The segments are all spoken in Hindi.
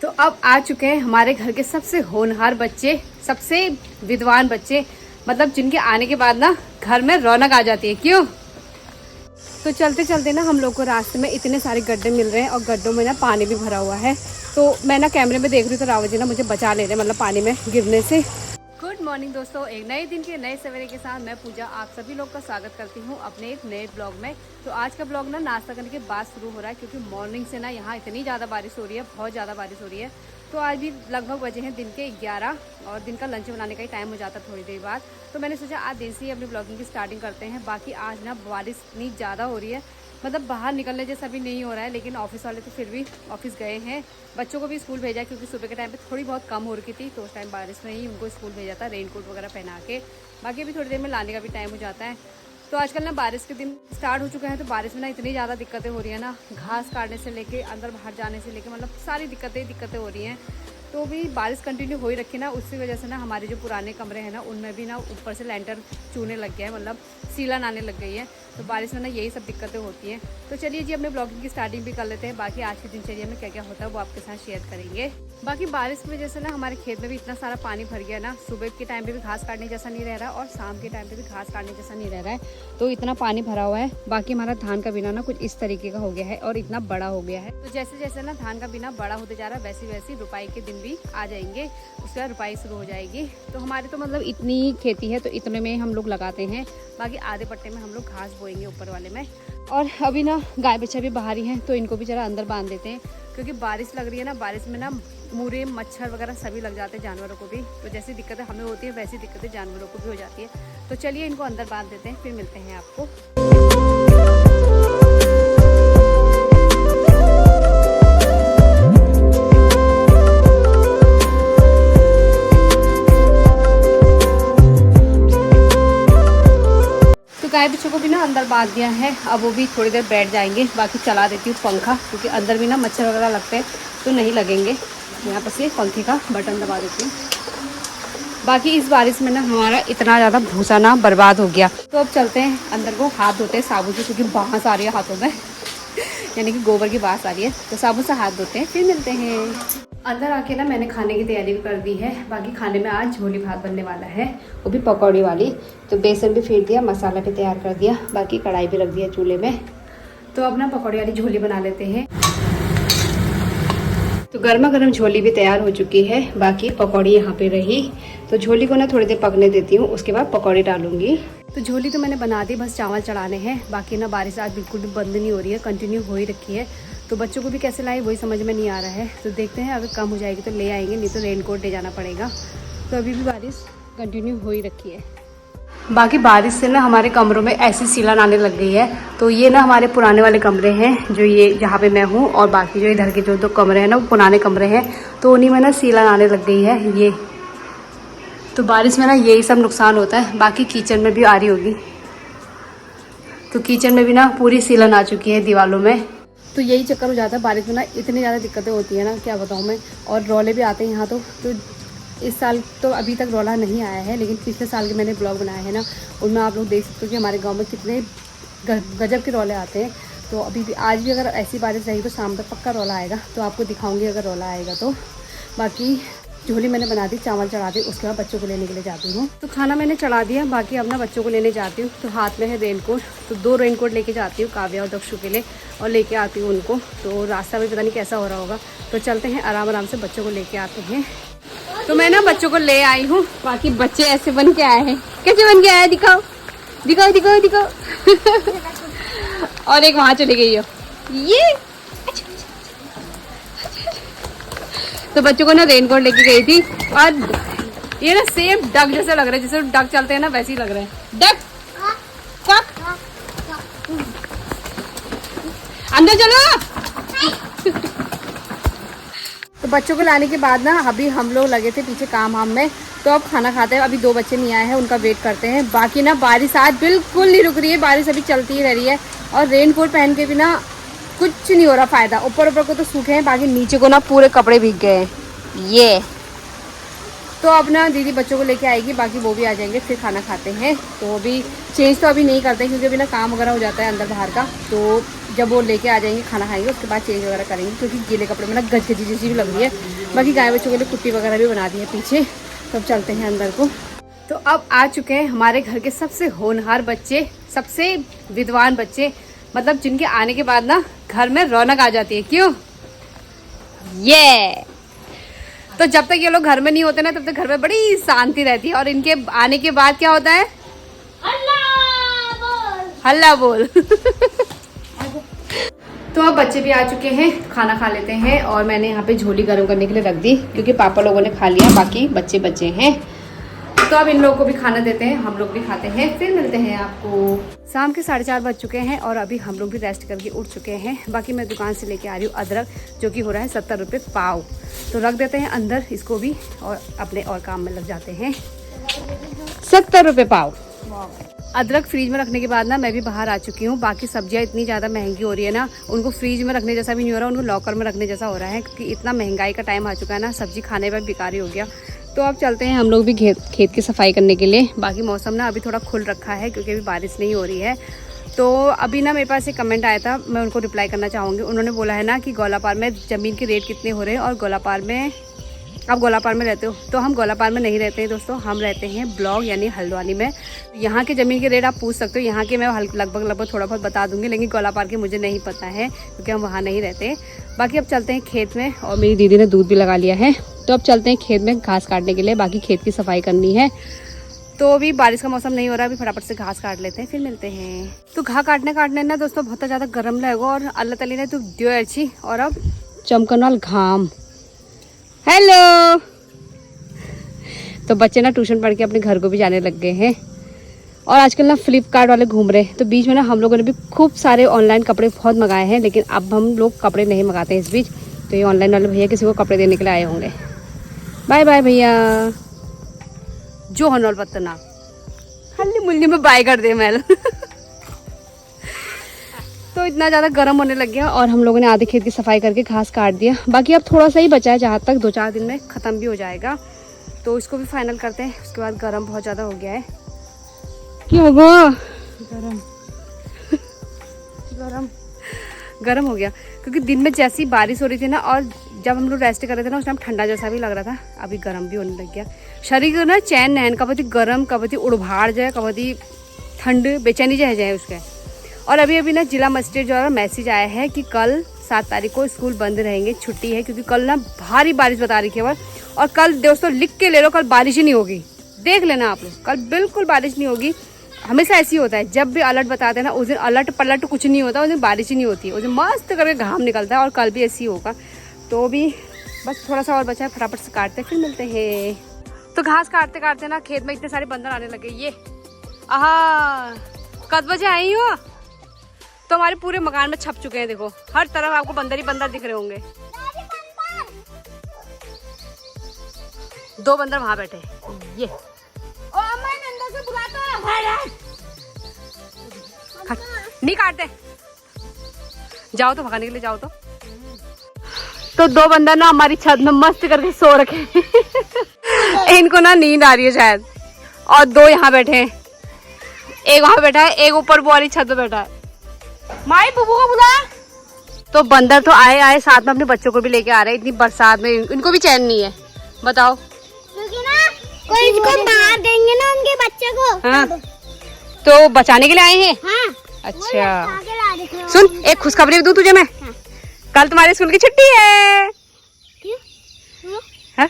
तो अब आ चुके हैं हमारे घर के सबसे होनहार बच्चे, सबसे विद्वान बच्चे, मतलब जिनके आने के बाद ना घर में रौनक आ जाती है। क्यों? तो चलते चलते ना हम लोग को रास्ते में इतने सारे गड्ढे मिल रहे हैं और गड्ढों में ना पानी भी भरा हुआ है। तो मैं ना कैमरे में देख रही हूँ तो रावत जी ना मुझे बचा ले रहे हैं, मतलब पानी में गिरने से। गुड मॉर्निंग दोस्तों, एक नए दिन के नए सवेरे के साथ मैं पूजा आप सभी लोग का स्वागत करती हूँ अपने एक नए ब्लॉग में। तो आज का ब्लॉग ना नाश्ता करने के बाद शुरू हो रहा है, क्योंकि मॉर्निंग से ना यहाँ इतनी ज़्यादा बारिश हो रही है, बहुत ज़्यादा बारिश हो रही है। तो आज भी लगभग बजे हैं दिन के 11 और दिन का लंच बनाने का ही टाइम हो जाता है थोड़ी देर बाद। तो मैंने सोचा आज दिन से ही अपनी ब्लॉगिंग की स्टार्टिंग करते हैं। बाकी आज ना बारिश इतनी ज़्यादा हो रही है, मतलब बाहर निकलने जैसा भी नहीं हो रहा है, लेकिन ऑफिस वाले तो फिर भी ऑफिस गए हैं। बच्चों को भी स्कूल भेजा, क्योंकि सुबह के टाइम पे थोड़ी बहुत कम हो रही थी, तो उस टाइम बारिश में ही उनको स्कूल भेजा था रेनकोट वगैरह पहना के। बाकी अभी थोड़ी देर में लाने का भी टाइम हो जाता है। तो आजकल ना बारिश के दिन स्टार्ट हो चुके हैं, तो बारिश में ना इतनी ज़्यादा दिक्कतें हो रही है ना, घास काटने से लेके अंदर बाहर जाने से लेके, मतलब सारी दिक्कतें हो रही हैं। तो भी बारिश कंटिन्यू हो ही रखी ना, उसकी वजह से ना हमारे जो पुराने कमरे हैं ना उनमें भी ना ऊपर से लेंटर चूने लग गया है, मतलब सीलन आने लग गई है। तो बारिश में ना यही सब दिक्कतें होती हैं। तो चलिए जी अपने ब्लॉगिंग की स्टार्टिंग भी कर लेते हैं। बाकी आज की दिनचर्या में क्या क्या होता है वो आपके साथ शेयर करेंगे। बाकी बारिश की वजह से ना हमारे खेत में भी इतना सारा पानी भर गया ना, सुबह के टाइम पे भी घास काटने जैसा नहीं रह रहा और शाम के टाइम पे भी घास काटने जैसा नहीं रह रहा है। तो इतना पानी भरा हुआ है। बाकी हमारा धान का बिना ना कुछ इस तरीके का हो गया है और इतना बड़ा हो गया है। तो जैसे जैसे ना धान का बिना बड़ा होते जा रहा है, वैसे वैसे रुपाई के दिन भी आ जाएंगे, उसके बाद रुपाई शुरू हो जाएगी। तो हमारे तो मतलब इतनी खेती है तो इतने में हम लोग लगाते हैं। बाकी आधे पट्टे में हम लोग घास बोएंगे ऊपर वाले में। और अभी ना गाय बच्चा भी बाहर ही हैं, तो इनको भी जरा अंदर बांध देते हैं, क्योंकि बारिश लग रही है ना। बारिश में ना मुरे मच्छर वगैरह सभी लग जाते हैं जानवरों को भी। तो जैसी दिक्कतें हमें होती है वैसी दिक्कतें जानवरों को भी हो जाती है। तो चलिए इनको अंदर बांध देते हैं, फिर मिलते हैं आपको। गाय बच्चों को भी ना अंदर बांध दिया है, अब वो भी थोड़ी देर बैठ जाएंगे। बाकी चला देती हूँ पंखा, क्योंकि अंदर भी ना मच्छर वगैरह लगते हैं तो नहीं लगेंगे। यहाँ पर से पंखे का बटन दबा देती हूँ। बाकी इस बारिश में ना हमारा इतना ज़्यादा भूसा ना बर्बाद हो गया। तो अब चलते हैं अंदर को, हाथ धोते हैं साबुन से, क्योंकि बांस आ रही है हाथों में यानी कि गोबर की बांस आ रही है। तो साबुन से हाथ धोते हैं, फिर मिलते हैं। अंदर आके ना मैंने खाने की तैयारी भी कर दी है। बाकी खाने में आज झोली भात बनने वाला है, वो भी पकौड़ी वाली। तो बेसन भी फेंट दिया, मसाला भी तैयार कर दिया, बाकी कढ़ाई भी रख दिया चूल्हे में। तो अब ना पकौड़ी वाली झोली बना लेते हैं। तो गर्मा गर्म झोली भी तैयार हो चुकी है, बाकी पकौड़ी यहाँ पे रही। तो झोली को ना थोड़ी देर पकने देती हूँ, उसके बाद पकौड़ी डालूंगी। तो झोली तो मैंने बना दी, बस चावल चढ़ाने हैं। बाकी ना बारिश आज बिल्कुल भी बंद नहीं हो रही है, कंटिन्यू हो ही रखी है। तो बच्चों को भी कैसे लाए वही समझ में नहीं आ रहा है। तो देखते हैं, अगर कम हो जाएगी तो ले आएंगे, नहीं तो रेनकोट ले जाना पड़ेगा। तो अभी भी बारिश कंटिन्यू हो ही रखी है। बाकी बारिश से ना हमारे कमरों में ऐसी सीलन आने लग गई है। तो ये ना हमारे पुराने वाले कमरे हैं, जो ये जहाँ पे मैं हूँ, और बाकी जो इधर के जो दो कमरे हैं ना वो पुराने कमरे हैं। तो उन्हीं में ना सीलन आने लग गई है ये। तो बारिश में ना यही सब नुकसान होता है। बाकी किचन में भी आ रही होगी, तो किचन में भी ना पूरी सीलन आ चुकी है दीवारों में। तो यही चक्कर हो जाता है बारिश में ना, इतनी ज़्यादा दिक्कतें होती है ना, क्या बताऊँ मैं। और रौले भी आते हैं यहाँ। तो इस साल तो अभी तक रौला नहीं आया है, लेकिन पिछले साल के मैंने ब्लॉग बनाए हैं ना, उनमें आप लोग देख सकते हो कि हमारे गांव में कितने गजब के रौले आते हैं। तो अभी भी आज भी अगर ऐसी बारिश रही तो शाम तक पक्का रौला आएगा, तो आपको दिखाऊंगी अगर रौला आएगा तो। बाकी झोली मैंने बना दी, चावल चढ़ा दी, उसके बाद बच्चों को लेने के लिए जाती हूँ। तो खाना मैंने चढ़ा दिया, बाकी अब ना बच्चों को लेने जाती हूँ। तो हाथ में है रेनकोट, तो 2 रेनकोट लेके जाती हूँ काव्या और दक्षु के लिए, और लेके आती हूँ उनको। तो रास्ता भी पता नहीं कैसा हो रहा होगा। तो चलते हैं आराम आराम से बच्चों को लेके आते हैं। तो मैं ना बच्चों को ले आई हूँ। बाकी बच्चे ऐसे बन के आए हैं, कैसे बन के आए दिखाओ दिखाओ दिखाओ दिखाओ और एक वहां चली गई हो ये। तो बच्चों को ना रेनकोट लेके गई थी, और ये ना सेम डक जैसे लग रहा है, जैसे डक चलते हैं ना वैसे ही लग रहे हैं। डक कक अंदर चलो। तो बच्चों को लाने के बाद ना अभी हम लोग लगे थे पीछे काम में। तो अब खाना खाते हैं। अभी 2 बच्चे नहीं आए हैं, उनका वेट करते हैं। बाकी ना बारिश आज बिल्कुल नहीं रुक रही है, बारिश अभी चलती ही रह रही है। और रेनकोट पहन के भी ना कुछ नहीं हो रहा फायदा। ऊपर को तो सूखे हैं, बाकी नीचे को ना पूरे कपड़े भीग गए हैं ये। तो अब ना दीदी बच्चों को लेके आएगी, बाकी वो भी आ जाएंगे, फिर खाना खाते हैं। तो अभी चेंज तो अभी नहीं करते, क्योंकि अभी ना काम वगैरह हो जाता है अंदर बाहर का। तो जब वो लेके आ जाएंगे खाना खाएंगे उसके बाद चेंज वगैरह करेंगे, क्योंकि गीले कपड़े में ना गजगजी जैसी भी लग रही है। बाकी गाय बच्चों के लिए कुट्टी वगैरह भी बना दी है पीछे। तो अब चलते हैं अंदर को। तो अब आ चुके हैं हमारे घर के सबसे होनहार बच्चे, सबसे विद्वान बच्चे, मतलब जिनके आने के बाद ना घर में रौनक आ जाती है। क्यों? ये तो जब तक ये लोग घर में नहीं होते ना तब तक घर में बड़ी शांति रहती है, और इनके आने के बाद क्या होता है? हल्ला बोल। तो अब बच्चे भी आ चुके हैं, खाना खा लेते हैं। और मैंने यहाँ पे झोली गर्म करने के लिए रख दी, क्योंकि पापा लोगों ने खा लिया, बाकी बच्चे बच्चे हैं। तो अब इन लोगों को भी खाना देते हैं, हम लोग भी खाते हैं, फिर मिलते हैं आपको। शाम के 4:30 बज चुके हैं और अभी हम लोग भी रेस्ट करके उठ चुके हैं। बाकी मैं दुकान से लेके आ रही हूँ अदरक, जो कि हो रहा है 70 रुपये पाव। तो रख देते हैं अंदर इसको भी और अपने और काम में लग जाते हैं। 70 रुपये पाव अदरक। फ्रीज में रखने के बाद ना मैं भी बाहर आ चुकी हूँ। बाकी सब्जियाँ इतनी ज़्यादा महंगी हो रही है ना, उनको फ्रीज में रखने जैसा भी नहीं हो रहा, उनको लॉकर में रखने जैसा हो रहा है, क्योंकि इतना महंगाई का टाइम आ चुका है ना, सब्जी खाने पर बेकारी हो गया। तो अब चलते हैं हम लोग भी खेत की सफाई करने के लिए। बाकी मौसम ना अभी थोड़ा खुल रखा है, क्योंकि अभी बारिश नहीं हो रही है। तो अभी ना मेरे पास एक कमेंट आया था, मैं उनको रिप्लाई करना चाहूँगी। उन्होंने बोला है ना कि गोलापार में ज़मीन के रेट कितने हो रहे हैं, और गोलापार में आप गोलापार में रहते हो। तो हम गोलापार में नहीं रहते हैं दोस्तों, हम रहते हैं ब्लॉक यानी हल्द्वानी में। यहाँ के ज़मीन के रेट आप पूछ सकते हो, यहाँ के मैं लगभग थोड़ा बहुत बता दूंगी, लेकिन गोलापार के मुझे नहीं पता है, क्योंकि हम वहाँ नहीं रहते। बाकी अब चलते हैं खेत में, और मेरी दीदी ने दूध भी लगा लिया है। तो अब चलते हैं खेत में घास काटने के लिए, बाकी खेत की सफाई करनी है। तो अभी बारिश का मौसम नहीं हो रहा, अभी फटाफट से घास काट लेते हैं, फिर मिलते हैं। तो घास काटने ना दोस्तों बहुत ज़्यादा गर्म लगेगा, और अल्लाह ताला ने तो दियो अच्छी। और अब चमकनवाल घाम। हेलो। तो बच्चे ना ट्यूशन पढ़ के अपने घर को भी जाने लग गए हैं, और आजकल ना फ्लिपकार्ट वाले घूम रहे हैं। तो बीच में ना हम लोगों ने भी खूब सारे ऑनलाइन कपड़े बहुत मंगाए हैं, लेकिन अब हम लोग कपड़े नहीं मंगाते हैं इस बीच। तो ये ऑनलाइन वाले भैया किसी को कपड़े देने के लिए आए होंगे। बाय बाय भैया, जो हनौल पत्तना हल्ली मुल्ली में बाय कर दे मैल। तो इतना ज़्यादा गर्म होने लग गया, और हम लोगों ने आधे खेत की सफाई करके घास काट दिया। बाकी अब थोड़ा सा ही बचा है, जहाँ तक 2-4 दिन में ख़त्म भी हो जाएगा। तो इसको भी फाइनल करते हैं, उसके बाद गर्म बहुत ज़्यादा हो गया है। क्या होगा? गर्म हो गया, क्योंकि दिन में जैसी बारिश हो रही थी ना, और जब हम लोग रेस्ट कर रहे थे ना, उस टाइम ठंडा जैसा भी लग रहा था। अभी गर्म भी होने लग गया शरीर को ना, चैन नैन कभी गर्म कभी उड़भाड़ जाए, कभी ठंड बेचैनी जाए उसके। और अभी ना जिला मजिस्ट्रेट द्वारा मैसेज आया है कि कल 7 तारीख को स्कूल बंद रहेंगे, छुट्टी है, क्योंकि कल ना भारी बारिश बता रही थी। और कल दोस्तों लिख के ले लो, कल बारिश ही नहीं होगी, देख लेना आप लोग, कल बिल्कुल बारिश नहीं होगी। हमेशा ऐसी होता है, जब भी अलर्ट बताते हैं ना, उस दिन अलर्ट पलट कुछ नहीं होता, उस दिन बारिश ही नहीं होती है, उस दिन मस्त करके घाम निकलता है। और कल भी ऐसी होगा। तो भी बस थोड़ा सा और बचा है, फटाफट से काटते फिर मिलते हैं। तो घास काटते काटते ना खेत में इतने सारे बंदर आने लगे। ये आहा, कब बजे आई हो? तो हमारे पूरे मकान में छप चुके हैं, देखो हर तरफ आपको बंदर ही बंदर दिख रहे होंगे। 2 बंदर वहां बैठे। ये से बुलाता नहीं काटते, जाओ तो भगाने के लिए जाओ। तो 2 बंदर ना हमारी छत में मस्त करके सो रखे। इनको ना नींद आ रही है शायद, और 2 यहाँ बैठे हैं, एक वहां बैठा है, एक ऊपर वो वाली छत पे बैठा है। माई बुबू को बुला। तो बंदर तो आए साथ में अपने बच्चों को भी लेके आ रहे हैं। इतनी बरसात में इनको भी चैन नहीं है, बताओ। क्योंकि ना कोई इसको मार देंगे ना उनके बच्चे को। हाँ, तो बचाने के लिए आए हैं। हाँ। अच्छा सुन, एक खुशखबरी दूं तुझे मैं। हाँ। कल तुम्हारे स्कूल की छुट्टी है। क्यों? हाँ?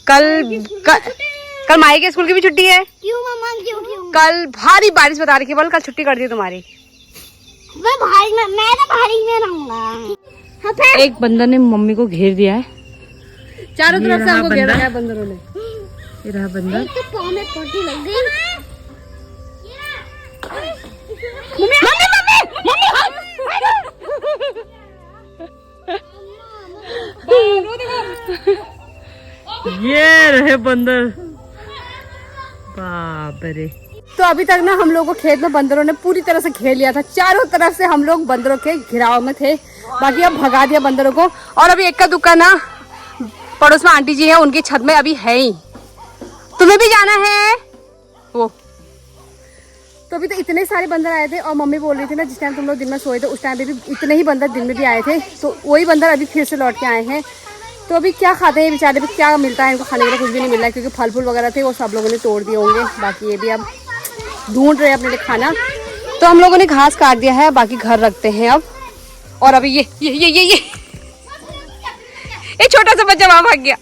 कल माई के स्कूल की भी छुट्टी है। क्यों मम्मा? क्यों? कल भारी बारिश बता रही थी, बोल कल छुट्टी कर दी तुम्हारी। मैं तो भारी में रहूंगा। एक बंदर ने मम्मी को घेर दिया है, चारों तरफ से हमको घेर रखा है बंदरों ने। ये रहा बंदर। तो पाँव में पट्टी लग गई। ये रहे बंदर, बाप रे। तो अभी तक ना हम लोग को खेत में बंदरों ने पूरी तरह से घेर लिया था, चारों तरफ से हम लोग बंदरों के घिराव में थे। बाकी अब भगा दिया बंदरों को। और अभी एक का दुक्का ना पड़ोस में आंटी जी है, उनकी छत में अभी है ही। तुम्हें भी जाना है वो। तो अभी तो इतने सारे बंदर आए थे और मम्मी बोल रही थी ना जिस टाइम तुम लोग दिन में सोए थे उस टाइम पे भी इतने ही बंदर दिन में भी आए थे, तो वही बंदर अभी फिर से लौट के आए हैं। तो अभी क्या खाते हैं बेचारे, भी क्या मिलता है इनको खाने के लिए, कुछ भी नहीं मिल रहा है क्योंकि फल फूल वगैरह थे वो सब लोगों ने तोड़ दिए होंगे। बाकी ये भी अब ढूंढ रहे हैं अपने लिए खाना। तो हम लोगों ने घास काट दिया है, बाकी घर रखते हैं अब। और अभी ये छोटा सा बच्चा वहां भाग गया।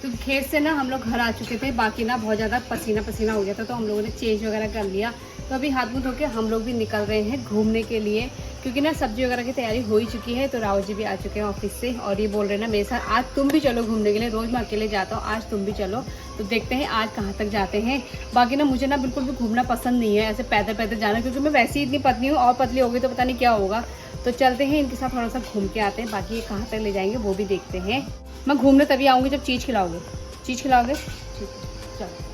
तो खेत से ना हम लोग घर आ चुके थे, बाकी ना बहुत ज़्यादा पसीना पसीना हो गया था, तो हम लोगों ने चेंज वगैरह कर लिया। तो अभी हाथ मुँह धो के हम लोग भी निकल रहे हैं घूमने के लिए, क्योंकि ना सब्जी वगैरह की तैयारी हो ही चुकी है। तो राव जी भी आ चुके हैं ऑफिस से और ये बोल रहे हैं ना मेरे साथ आज तुम भी चलो घूमने के लिए, रोज़ मैं अकेले जाता हूँ, आज तुम भी चलो। तो देखते हैं आज कहाँ तक जाते हैं। बाकी ना मुझे ना बिल्कुल भी घूमना पसंद नहीं है ऐसे पैदल पैदल जाना, क्योंकि मैं वैसे ही इतनी पतली हूँ और पतली हो गई तो पता नहीं क्या होगा। तो चलते हैं इनके साथ थोड़ा सा घूम के आते हैं, बाकी ये कहाँ तक ले जाएंगे वो भी देखते हैं। मैं घूमने तभी आऊँगी जब चीज़ खिलाओगे। चीज़ खिलाओगे? ठीक है चलो।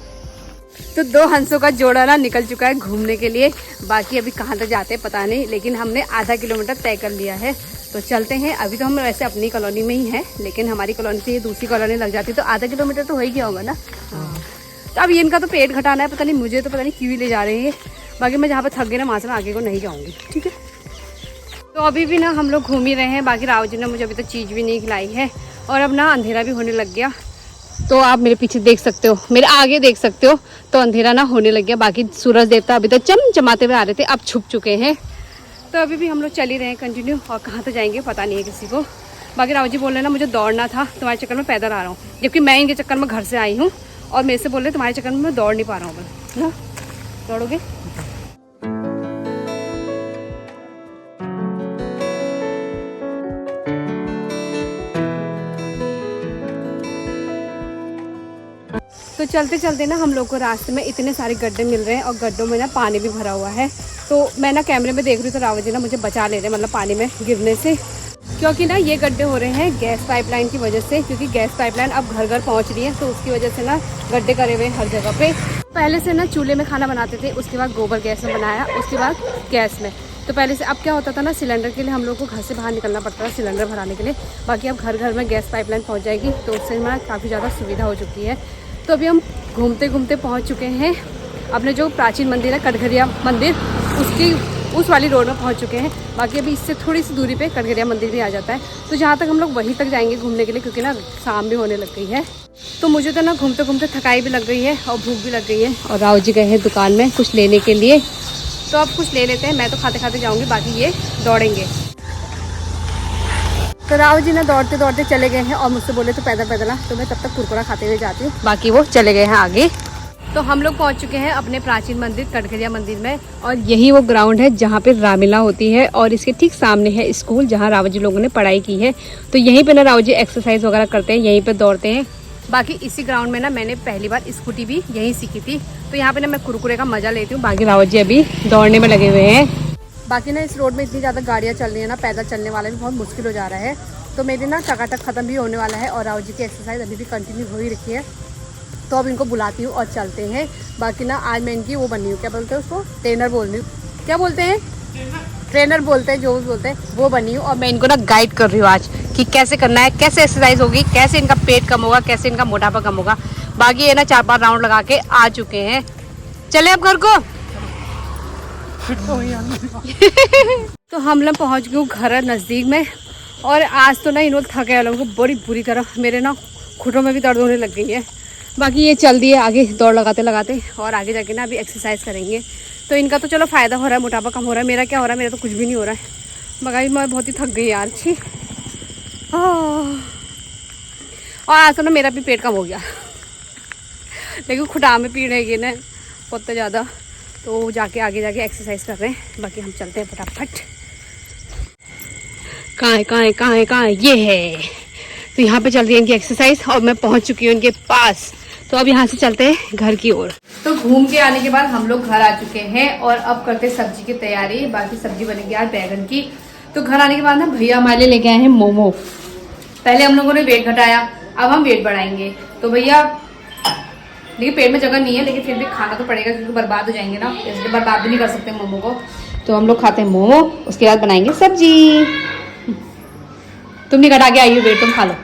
तो 2 हंसों का जोड़ा ना निकल चुका है घूमने के लिए, बाकी अभी कहाँ तक जाते हैं पता नहीं, लेकिन हमने आधा किलोमीटर तय कर लिया है। तो चलते हैं। अभी तो हम वैसे अपनी कॉलोनी में ही हैं, लेकिन हमारी कॉलोनी से ये दूसरी कॉलोनी लग जाती है, तो आधा किलोमीटर तो हो ही गया होगा ना। तो अब इनका तो पेट घटाना है, पता नहीं मुझे तो पता नहीं क्यों ही ले जा रहे हैं। बाकी मैं जहाँ पर थक गई ना वहाँ से मैं आगे को नहीं जाऊँगी, ठीक है। तो अभी भी ना हम लोग घूम ही रहे हैं, बाकी राव जी ने मुझे अभी तक चीज़ भी नहीं खिलाई है। और अब ना अंधेरा भी होने लग गया, तो आप मेरे पीछे देख सकते हो, मेरे आगे देख सकते हो, तो अंधेरा ना होने लग गया। बाकी सूरज देवता अभी तो चमचमाते हुए आ रहे थे, अब छुप चुके हैं। तो अभी भी हम लोग चल ही रहे हैं कंटिन्यू, और कहाँ तक जाएंगे पता नहीं है किसी को। बाकी राव जी बोल रहे हैं ना मुझे दौड़ना था, तुम्हारे चक्कर में पैदल आ रहा हूँ, जबकि मैं इनके चक्कर में घर से आई हूँ और मेरे से बोल रहे तुम्हारे चक्कर में मैं दौड़ नहीं पा रहा हूँ। ना दौड़ोगे? तो चलते चलते ना हम लोग को रास्ते में इतने सारे गड्ढे मिल रहे हैं और गड्ढों में ना पानी भी भरा हुआ है। तो मैं ना कैमरे में देख रही हूँ तो राव जी ना मुझे बचा ले रहे हैं, मतलब पानी में गिरने से, क्योंकि ना ये गड्ढे हो रहे हैं गैस पाइपलाइन की वजह से, क्योंकि गैस पाइपलाइन अब घर घर पहुँच रही है, तो उसकी वजह से ना गड्ढे करे हुए हैं हर जगह पे। पहले से ना चूल्हे में खाना बनाते थे, उसके बाद गोबर गैस में बनाया, उसके बाद गैस में। तो पहले से अब क्या होता था ना, सिलेंडर के लिए हम लोग को घर से बाहर निकलना पड़ता था सिलेंडर भराने के लिए। बाकी अब घर घर में गैस पाइपलाइन पहुँच जाएगी, तो उससे हमारा काफ़ी ज़्यादा सुविधा हो चुकी है। तो अभी हम घूमते घूमते पहुंच चुके हैं अपने जो प्राचीन मंदिर है कटघरिया मंदिर, उसकी उस वाली रोड में पहुंच चुके हैं। बाकी अभी इससे थोड़ी सी दूरी पे कटघरिया मंदिर भी आ जाता है, तो जहां तक हम लोग वहीं तक जाएंगे घूमने के लिए, क्योंकि ना शाम भी होने लग गई है। तो मुझे तो ना घूमते घूमते थकाई भी लग गई है और भूख भी लग गई है, और राव जी गए हैं दुकान में कुछ लेने के लिए, तो अब कुछ ले लेते हैं। मैं तो खाते खाते जाऊँगी, बाकी ये दौड़ेंगे। तो राव जी ना दौड़ते दौड़ते चले गए हैं और मुझसे बोले तो पैदल पैदल आ, तो मैं तब तक कुरकुरा खाते हुए जाती हूँ, बाकी वो चले गए हैं आगे। तो हम लोग पहुँच चुके हैं अपने प्राचीन मंदिर कटघरिया मंदिर में, और यही वो ग्राउंड है जहाँ पे रामलीला होती है, और इसके ठीक सामने है स्कूल जहाँ राव जी लोगों ने पढ़ाई की है। तो यहीं पे ना राव जी एक्सरसाइज वगैरह करते हैं, यहीं पे दौड़ते हैं। बाकी इसी ग्राउंड में ना मैंने पहली बार स्कूटी भी यहीं सीखी थी, तो यहाँ पे ना मैं कुरकुरे का मजा लेती हूँ। बाकी राव जी अभी दौड़ने में लगे हुए हैं। बाकी ना इस रोड में इतनी ज़्यादा गाड़ियाँ चल रही है ना, पैदल चलने वाला भी बहुत मुश्किल हो जा रहा है। तो मेरी ना टकाटक ख़त्म भी होने वाला है, और राव जी की एक्सरसाइज अभी भी कंटिन्यू हो ही रखी है। तो अब इनको बुलाती हूँ और चलते हैं। बाकी ना आज मैं इनकी वो बनी हूँ, क्या बोलते हैं उसको, ट्रेनर बोल रही हूँ, क्या बोलते हैं, ट्रेनर बोलते हैं, जो बोलते हैं वो बनी हूँ। और मैं इनको ना गाइड कर रही हूँ आज कि कैसे करना है, कैसे एक्सरसाइज होगी, कैसे इनका पेट कम होगा, कैसे इनका मोटापा कम होगा। बाकी ये ना 4-5 राउंड लगा के आ चुके हैं। चले अब घर को। तो हम लोग पहुँच गए घर नज़दीक में, और आज तो ना इन लोग थके वालों को बड़ी बुरी तरह, मेरे ना घुटनों में भी दर्द होने लग गई है। बाकी ये चल दिए आगे दौड़ लगाते लगाते, और आगे जाके ना अभी एक्सरसाइज करेंगे। तो इनका तो चलो फ़ायदा हो रहा है, मोटापा कम हो रहा है। मेरा क्या हो रहा है, मेरा तो कुछ भी नहीं हो रहा है। मगर मैं बहुत ही थक गई यार, छी। और आज तो ना मेरा भी पेट कम हो गया, लेकिन खुटा में पीड़ है ना बहुत ज़्यादा, तो जाके आगे जाके एक्सरसाइज कर रहे हैं। बाकी हम चलते हैं फटाफट। कहाँ है ये है। तो यहाँ पे चल रही है इनकी एक्सरसाइज, और मैं पहुँच चुकी हूँ इनके पास। तो अब यहाँ से चलते हैं घर की ओर। तो घूम के आने के बाद हम लोग घर आ चुके हैं, और अब करते हैं सब्जी की तैयारी। बाकी सब्जी बनेगी आज बैगन की। तो घर आने के बाद ना भैया हमारे लिए लेके आए हैं मोमो। पहले हम लोगों ने वेट घटाया, अब हम वेट बढ़ाएंगे। तो भैया देखिए पेट में जगह नहीं है, लेकिन फिर भी खाना तो पड़ेगा, क्योंकि बर्बाद हो जाएंगे ना, इसलिए बर्बाद भी नहीं कर सकते मोमो को। तो हम लोग खाते हैं मोमो, उसके बाद बनाएंगे सब्जी। तुम नहीं घटा के आई हो वेट, तुम खा लो।